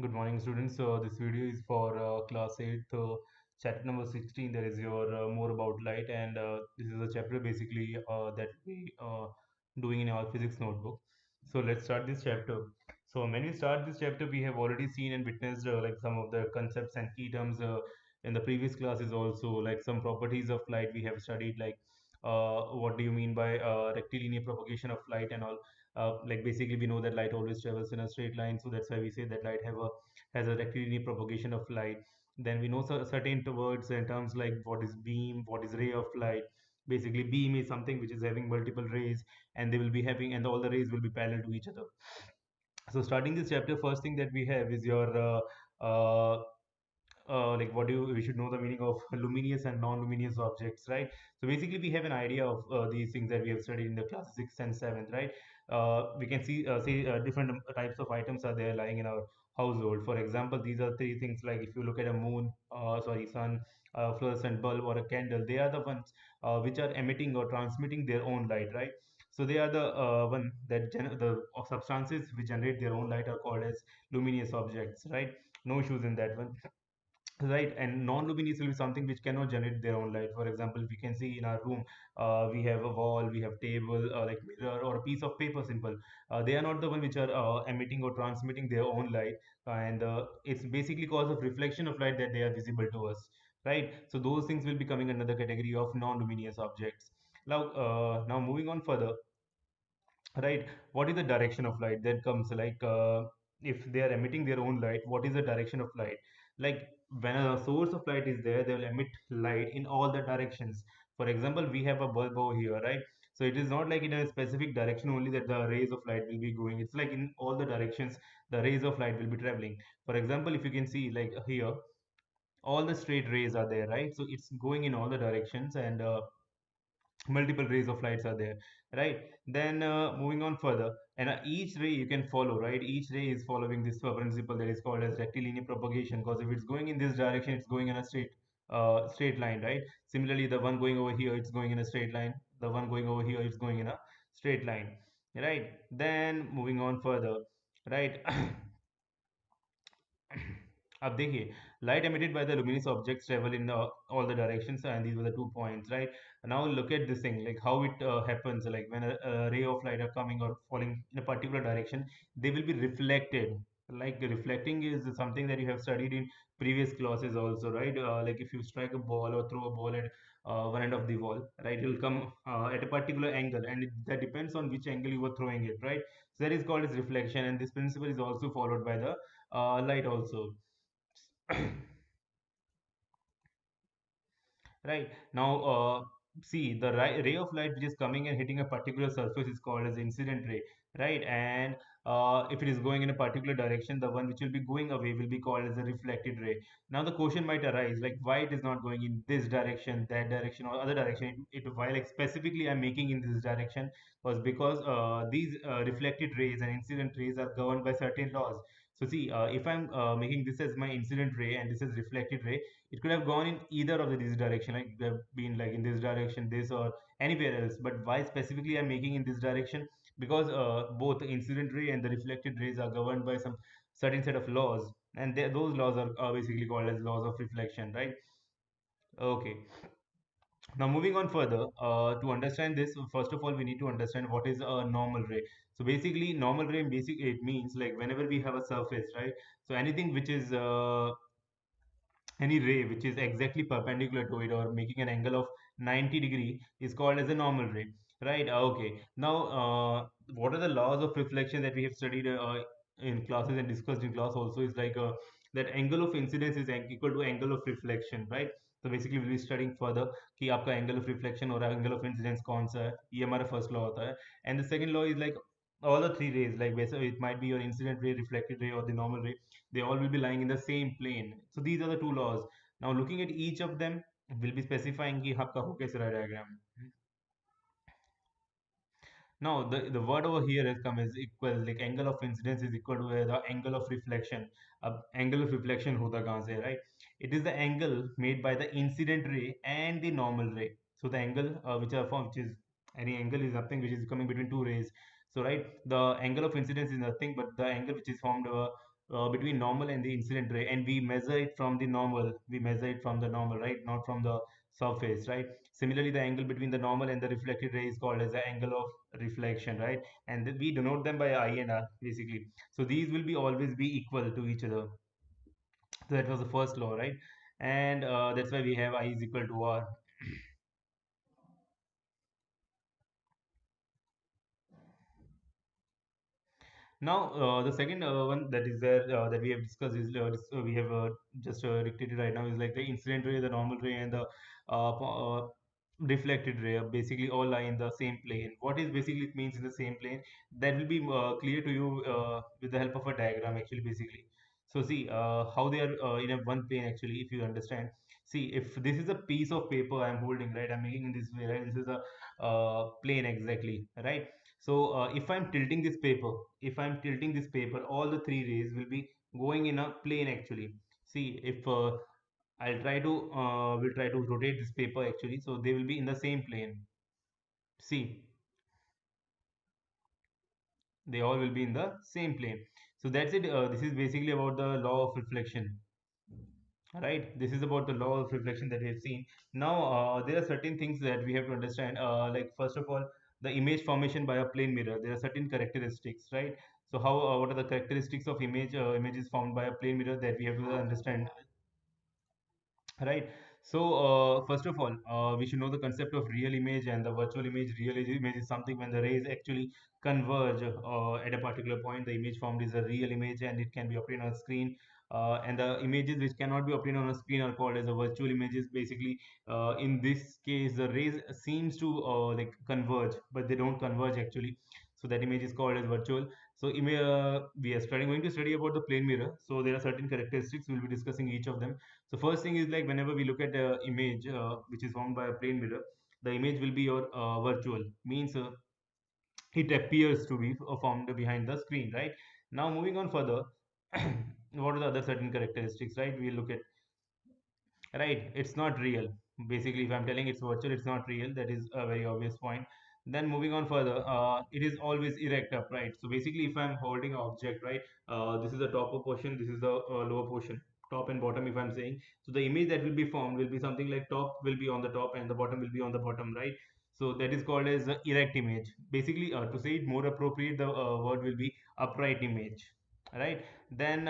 Good morning, students. This video is for class 8, chapter number 16. That is your more about light, and this is a chapter basically that we doing in our physics notebook. So let's start this chapter. So when we start this chapter, we have already seen and witnessed like some of the concepts and key terms in the previous classes. Also, like some properties of light we have studied, like what do you mean by rectilinear propagation of light and all. Like basically we know that light always travels in a straight line, so that's why we say that light has a rectilinear propagation of light. Then we know certain words and terms like what is beam, what is ray of light. Basically beam is something which is having multiple rays, and they will be having, and all the rays will be parallel to each other. So starting this chapter, first thing that we have is your uh, like what do you we should know the meaning of luminous and non-luminous objects, right? So basically we have an idea of these things that we have studied in the class 6th and 7th, right? We can see say different types of items are there lying in our household. For example, these are three things, like if you look at a moon, sorry, sun, fluorescent bulb or a candle, they are the ones which are emitting or transmitting their own light, right? So they are the one that the substances which generate their own light are called as luminous objects, right? No issues in that one. Right, and non-luminous will be something which cannot generate their own light. For example, we can see in our room, we have a wall, we have table, like mirror or a piece of paper, simple. They are not the one which are emitting or transmitting their own light, and it's basically cause of reflection of light that they are visible to us, right? So those things will be coming under the category of non-luminous objects. Now moving on further, right? What is the direction of light that comes, like if they are emitting their own light, what is the direction of light? Like when a source of light is there, they will emit light in all the directions. For example, we have a bulb over here, right? So it is not like in a specific direction only that the rays of light will be going. It's like in all the directions the rays of light will be traveling. For example, if you can see, like here, all the straight rays are there, right? So it's going in all the directions, and multiple rays of lights are there, right? Then moving on further, and each ray you can follow, right? Each ray is following this principle that is called as rectilinear propagation, because if it's going in this direction, it's going in a straight line, right? Similarly, the one going over here, it's going in a straight line. The one going over here, it's going in a straight line, right? Then moving on further, right? अब देखिए, light emitted by the luminous objects travel in all the directions, and these were the 2 points, right? Now look at this thing, like how it happens. Like when a ray of light are coming or falling in a particular direction, they will be reflected. Like reflecting is something that you have studied in previous classes also, right? Like if you strike a ball or throw a ball at one end of the wall, right, it will come at a particular angle, and that depends on which angle you were throwing it, right? So that is called as reflection, and this principle is also followed by the light also. Right. Now, see, the ray of light which is coming and hitting a particular surface is called as incident ray, right? And if it is going in a particular direction, the one which will be going away will be called as a reflected ray. Now, the question might arise, like, why it is not going in this direction, that direction, or other direction? Why, like, specifically I'm making in this direction was because these reflected rays and incident rays are governed by certain laws. So, see, if I'm making this as my incident ray and this is reflected ray, it could have gone in either of these direction, like it could have been like in this direction, this, or anywhere else. But why specifically I'm making in this direction? Because both the incident ray and the reflected rays are governed by some certain set of laws, and those laws are basically called as laws of reflection, right? Okay. Now moving on further, to understand this, first of all we need to understand what is a normal ray. So basically normal ray, basically it means like whenever we have a surface, right? So anything which is any ray which is exactly perpendicular to it or making an angle of 90-degree is called as a normal ray, right? Okay, now what are the laws of reflection that we have studied in classes and discussed in class also, is like that angle of incidence is equal to angle of reflection, right? So basically we'll be studying further कि आपका angle of reflection और angle of incidence कौन सा है, ये हमारा first law होता है. And the second law is like all the three rays, like basically it might be your incident ray, reflected ray, or the normal ray, they all will be lying in the same plane. So these are the two laws. Now looking at each of them, we'll be specifying कि आपका हो कैसे रहा diagram. Now the word over here has come as equal, like angle of incidence is equal to the angle of reflection. अब angle of reflection होता कहाँ से है, right? It is the angle made by the incident ray and the normal ray. So the angle which are formed, which is any angle, is nothing which is coming between two rays. So right, the angle of incidence is nothing but the angle which is formed between normal and the incident ray, and we measure it from the normal. We measure it from the normal, right? Not from the surface, right? Similarly, the angle between the normal and the reflected ray is called as the angle of reflection, right? And we denote them by I and R basically. So these will be always be equal to each other. So that was the first law, right? And that's why we have I is equal to R. Now, the second one that is there that we have discussed is we have just dictated right now is like the incident ray, the normal ray, and the reflected ray. Basically, all lie in the same plane. What is basically it means in the same plane? That will be clear to you with the help of a diagram. Actually, basically, so see how they are in a one plane. Actually, if you understand, see if this is a piece of paper I'm holding, right? I'm making in this way, right? This is a plane exactly, right? So if I'm tilting this paper, all the three rays will be going in a plane actually. See, if will try to rotate this paper actually, so they will be in the same plane. See, they all will be in the same plane. So that's it. This is basically about the law of reflection. Right, this is about the law of reflection that we have seen. Now, there are certain things that we have to understand. Like first of all, the image formation by a plane mirror. There are certain characteristics, right? So, what are the characteristics of images formed by a plane mirror that we have to understand? Right. So, first of all, we should know the concept of real image and the virtual image. Image is something when the rays actually converge at a particular point. The image formed is a real image and it can be obtained on a screen. And the images which cannot be obtained on a screen are called as a virtual images. Basically, in this case, the rays seems to like converge, but they don't converge actually. So that image is called as virtual. So we are going to study about the plane mirror. So there are certain characteristics. We'll be discussing each of them. So first thing is like whenever we look at the image which is formed by a plane mirror, the image will be your virtual, means it appears to be formed behind the screen, right? Now moving on further, what are the other certain characteristics, right? We look at, right, it's not real. Basically, if I'm telling it's virtual, it's not real. That is a very obvious point. Then moving on further, it is always erect upright. So basically, if I'm holding an object, right, this is the top portion, this is the lower portion, top and bottom, if I'm saying. So the image that will be formed will be something like top will be on the top and the bottom will be on the bottom, right? So that is called as erect image. Basically, to say it more appropriate, the word will be upright image, right? Then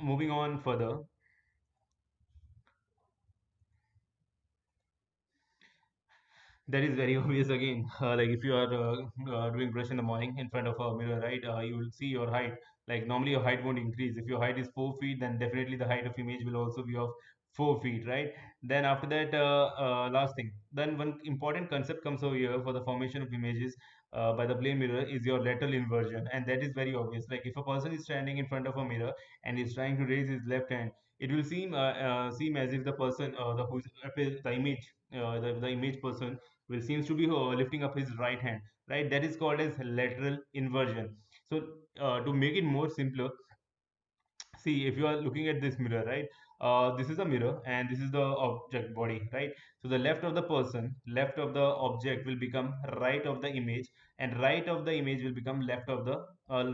moving on further, that is very obvious again. Like if you are doing brush in the morning in front of a mirror, right? You will see your height. Like normally your height won't increase. If your height is 4 feet, then definitely the height of image will also be of 4 feet, right? Then after that, last thing. Then one important concept comes over here for the formation of images by the plane mirror is your lateral inversion, and that is very obvious. Like if a person is standing in front of a mirror and is trying to raise his left hand, it will seem as if the person, the image, the image person will seems to be lifting up his right hand, right? That is called as lateral inversion. So to make it more simpler, see if you are looking at this mirror, right? This is a mirror and this is the object body, right? So the left of the person, left of the object will become right of the image, and right of the image will become left of the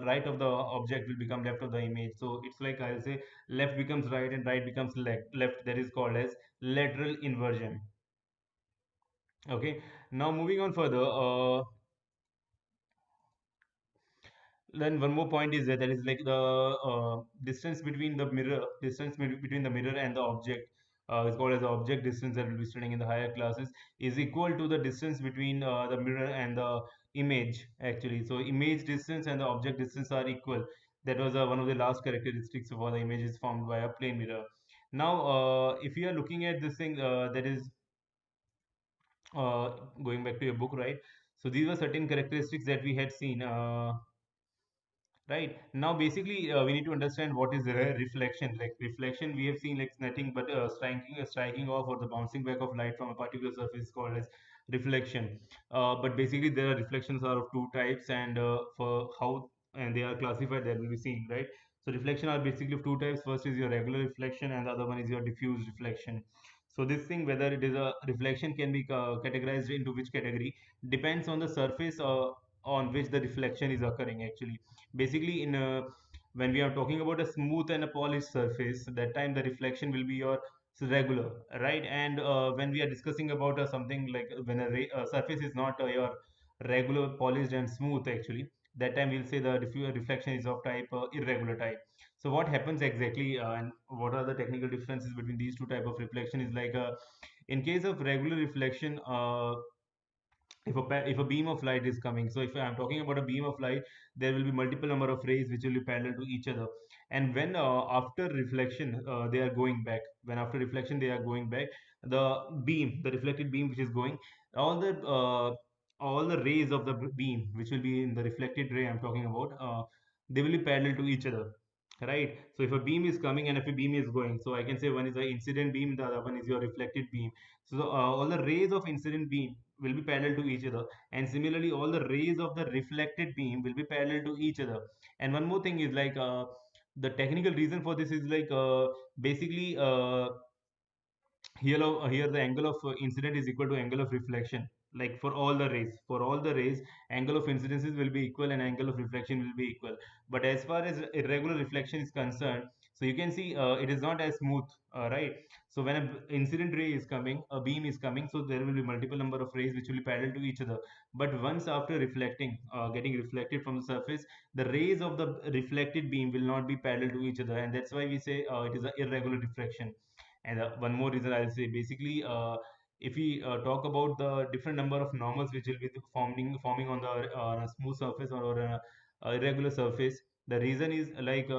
right of the object will become left of the image. So it's like I'll say left becomes right and right becomes left. That is called as lateral inversion. Okay, now moving on further, then one more point is that is like the distance between the mirror and the object is called as the object distance that we'll be studying in the higher classes is equal to the distance between the mirror and the image actually. So image distance and the object distance are equal. That was one of the last characteristics of all the images formed by a plane mirror. Now, if you are looking at this thing, that is uh, going back to your book, right? So these were certain characteristics that we had seen. Right. Now, basically, we need to understand what is reflection. Like reflection, we have seen like nothing but striking off or the bouncing back of light from a particular surface called as reflection. But basically, there are reflections are of two types, and for how and they are classified, that will be seen, right? So reflection are basically of two types. First is your regular reflection, and the other one is your diffuse reflection. So this thing, whether it is a reflection, can be categorized into which category depends on the surface. on which the reflection is occurring actually. Basically, in when we are talking about a smooth and a polished surface, that time the reflection will be your regular, right? And when we are discussing about something like when surface is not your regular, polished and smooth actually, that time we'll say the reflection is of type irregular type. So what happens exactly, and what are the technical differences between these two type of reflection is like in case of regular reflection, if a beam of light is coming, so if I'm talking about a beam of light, there will be multiple number of rays which will be parallel to each other. And when after reflection they are going back, when after reflection they are going back, the beam, the reflected beam which is going, all the uh, all the rays of the beam which will be in the reflected ray I'm talking about, they will be parallel to each other, right? So if a beam is coming and if a beam is going, so I can say one is the incident beam, the other one is your reflected beam. So all the rays of incident beam will be parallel to each other, and similarly all the rays of the reflected beam will be parallel to each other. And one more thing is like the technical reason for this is like basically here the angle of incident is equal to angle of reflection, like for all the rays, angle of incidences will be equal and angle of reflection will be equal. But as far as irregular reflection is concerned, so you can see it is not as smooth, right? So when an incident ray is coming, a beam is coming, so there will be multiple number of rays which will be parallel to each other. But once after reflecting, getting reflected from the surface, the rays of the reflected beam will not be parallel to each other, and that's why we say it is an irregular reflection. And one more reason I'll say, basically, if we talk about the different number of normals which will be forming on the on a smooth surface or a irregular surface, the reason is like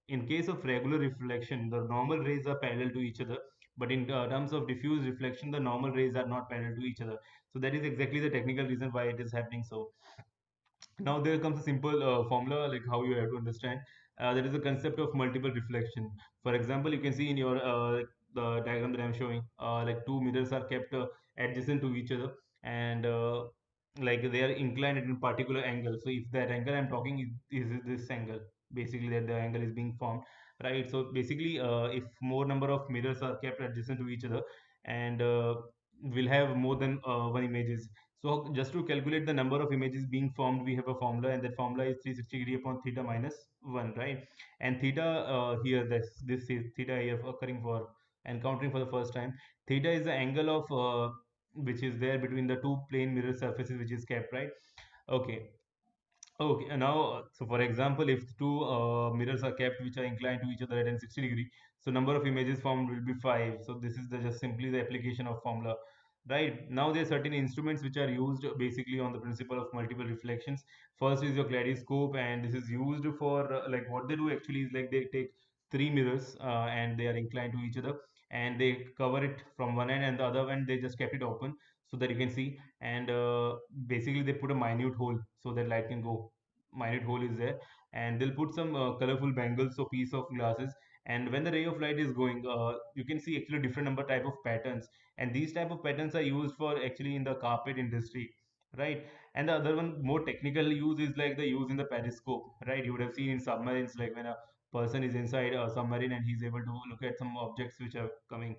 in case of regular reflection, the normal rays are parallel to each other, but in terms of diffuse reflection, the normal rays are not parallel to each other. So that is exactly the technical reason why it is happening. So now there comes a simple formula like how you have to understand. That is the concept of multiple reflection. For example, you can see in your the diagram that I'm showing, like two mirrors are kept adjacent to each other, and like they are inclined at a particular angle. So if that angle I'm talking is this angle, basically that the angle is being formed, right? So basically, if more number of mirrors are kept adjacent to each other, and we'll have more than one images. So just to calculate the number of images being formed, we have a formula, and that formula is 360 degree upon theta minus 1, right? And theta here, this is theta here occurring for encountering for the first time. Theta is the angle of which is there between the two plane mirror surfaces, which is kept, right? Okay. Okay, and now, so for example, if two mirrors are kept which are inclined to each other at an 60 degree, so number of images formed will be 5. So this is the just simply the application of formula. Right, now there are certain instruments which are used basically on the principle of multiple reflections. First is your Clariscope, and this is used for like what they do actually is like they take three mirrors and they are inclined to each other, and they cover it from one end, and the other end they just kept it open so that you can see. And basically they put a minute hole so that light can go. Minute hole is there, and they'll put some colorful bangles or piece of glasses. And when the ray of light is going, you can see actually different number type of patterns, and these type of patterns are used for actually in the carpet industry, right? And the other one more technical use is like the use in the periscope, right? You would have seen in submarines, like when a person is inside a submarine and he's able to look at some objects which are coming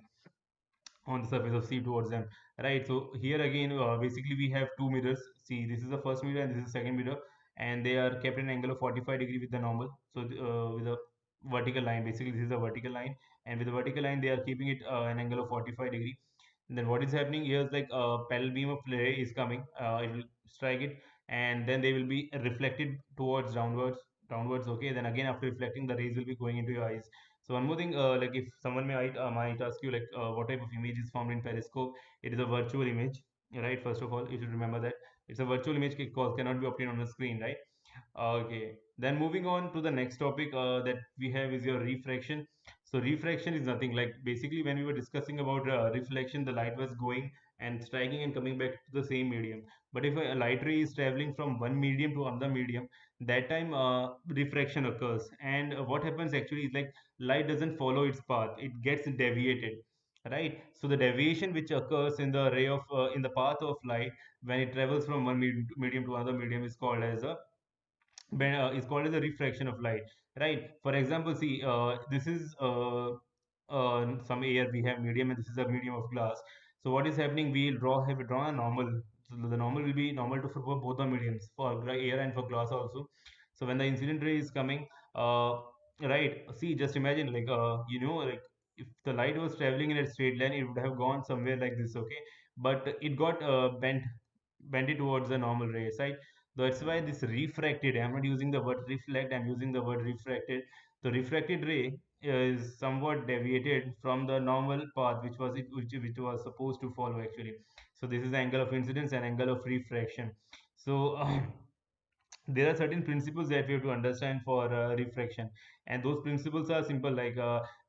on the surface of sea towards them, right? So here again, basically we have two mirrors. See, this is the first mirror and this is the second mirror, and they are kept in angle of 45 degree with the normal. So with a vertical line, basically this is a vertical line, and with the vertical line they are keeping it an angle of 45 degree. And then what is happening here is like a parallel beam of ray is coming, it will strike it, and then they will be reflected towards downwards. Okay, then again after reflecting, the rays will be going into your eyes. So one more thing, like if someone might ask you like what type of image is formed in Periscope, it is a virtual image, right? First of all, you should remember that it's a virtual image because cannot be obtained on the screen, right? Okay. Then moving on to the next topic that we have is your refraction. So refraction is nothing like basically when we were discussing about reflection, the light was going and striking and coming back to the same medium. But if a light ray is traveling from one medium to another medium, that time refraction occurs. And what happens actually is like light doesn't follow its path; it gets deviated, right? So the deviation which occurs in the ray of in the path of light when it travels from one medium to another medium is called as a is called as a refraction of light, right? For example, see, this is some air, we have medium, and this is a medium of glass. So what is happening, we have drawn a normal. So the normal will be normal to for both the mediums, for air and for glass also. So when the incident ray is coming, right, see, just imagine, like, like, if the light was traveling in a straight line, it would have gone somewhere like this, okay? But it got bent it towards the normal ray, right? That's why this refracted, I'm not using the word reflect, I'm using the word refracted. The refracted ray is somewhat deviated from the normal path which was supposed to follow actually. So this is the angle of incidence and angle of refraction. So there are certain principles that we have to understand for refraction, and those principles are simple, like,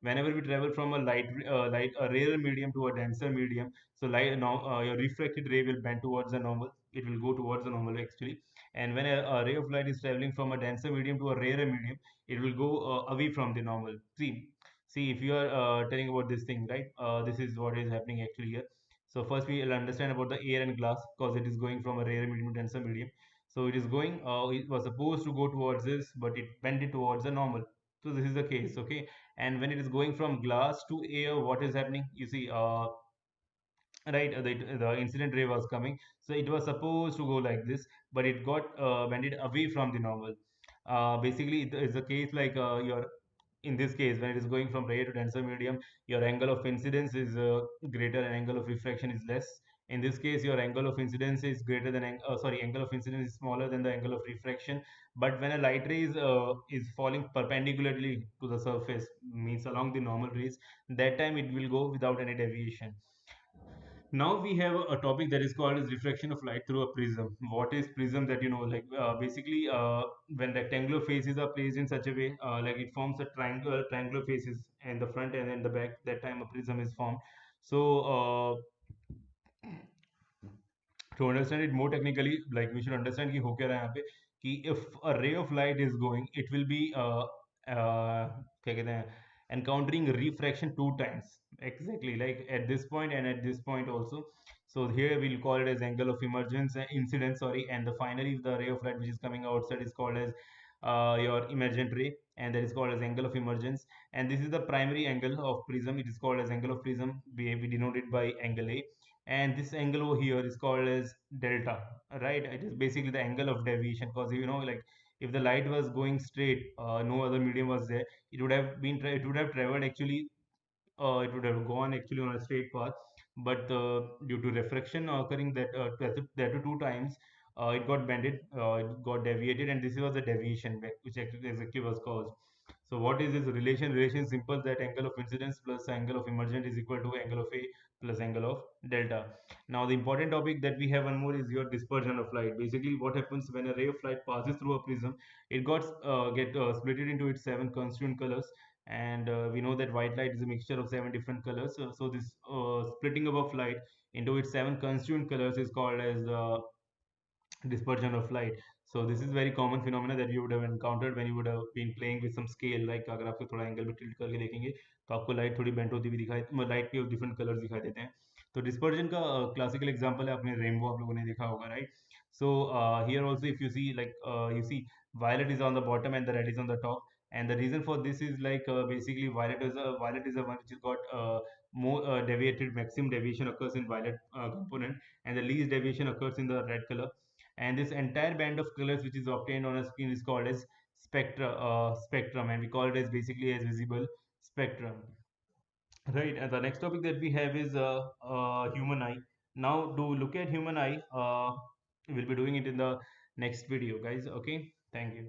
whenever we travel from a light a rarer medium to a denser medium, so light now your refracted ray will bend towards the normal, it will go towards the normal actually. And when a ray of light is traveling from a denser medium to a rarer medium, it will go away from the normal. See, if you are telling about this thing, right, this is what is happening actually here. So first we will understand about the air and glass, because it is going from a rarer medium to denser medium. So it is going, it was supposed to go towards this, but it bent it towards the normal. So this is the case, okay? And when it is going from glass to air, what is happening? You see, right, the incident ray was coming. So it was supposed to go like this, but it got bended away from the normal. Basically, it is a case like your in this case, when it is going from rare to denser medium, your angle of incidence is greater and angle of refraction is less. In this case, your angle of incidence is greater than sorry, angle of incidence is smaller than the angle of refraction. But when a light ray is falling perpendicularly to the surface, means along the normal rays, that time it will go without any deviation. Now we have a topic that is called as refraction of light through a prism. What is prism? That you know, like, basically, when rectangular faces are placed in such a way, like it forms a triangular faces in the front and in the back, that time a prism is formed. So to understand it more technically, like, we should understand कि हो क्या रहा है यहाँ पे, कि if a ray of light is going, it will be क्या कहते हैं, encountering refraction two times exactly, like at this point and at this point also. So here we'll call it as angle of emergence, incidence, sorry, and the finally the ray of light which is coming outside is called as your emergent ray, and that is called as angle of emergence. And this is the primary angle of prism, it is called as angle of prism, we denote it by angle A. And this angle over here is called as delta, right? It is basically the angle of deviation, because you know, like, if the light was going straight, no other medium was there, it would have it would have traveled actually, it would have gone actually on a straight path. But due to refraction occurring that to two times, it got bended, it got deviated, and this was the deviation which exactly was caused. So what is this relation? Relation is simple, that angle of incidence plus angle of emergent is equal to angle of A plus angle of delta. Now the important topic that we have one more is your dispersion of light. Basically, what happens when a ray of light passes through a prism, it got get split into its seven constituent colors. And we know that white light is a mixture of seven different colors. So this splitting up of light into its seven constituent colors is called as dispersion of light. So this is very common phenomena that you would have encountered when you would have been playing with some scale, like अगर आपको थोड़ा angle में tilt करके देखेंगे तो आपको light थोड़ी bent होती हुई दिखाई, लाइट के डिफरेंट कलर्स दिखाई देते हैं. तो डिस्पर्जन का क्लासिकल एग्जांपल है, आपने रेनबो आप लोगों ने देखा होगा, right? So here also, if you see, like, you see violet is on the bottom and the red is on the top, and the reason for this is like, basically violet is a one which has got more deviated, maximum deviation occurs in violet component, and the least deviation occurs in the red color. And this entire band of colors which is obtained on a screen is called as spectrum, and we call it as basically as visible spectrum, right? And the next topic that we have is human eye. Now to look at human eye, we'll be doing it in the next video, guys. Okay, thank you.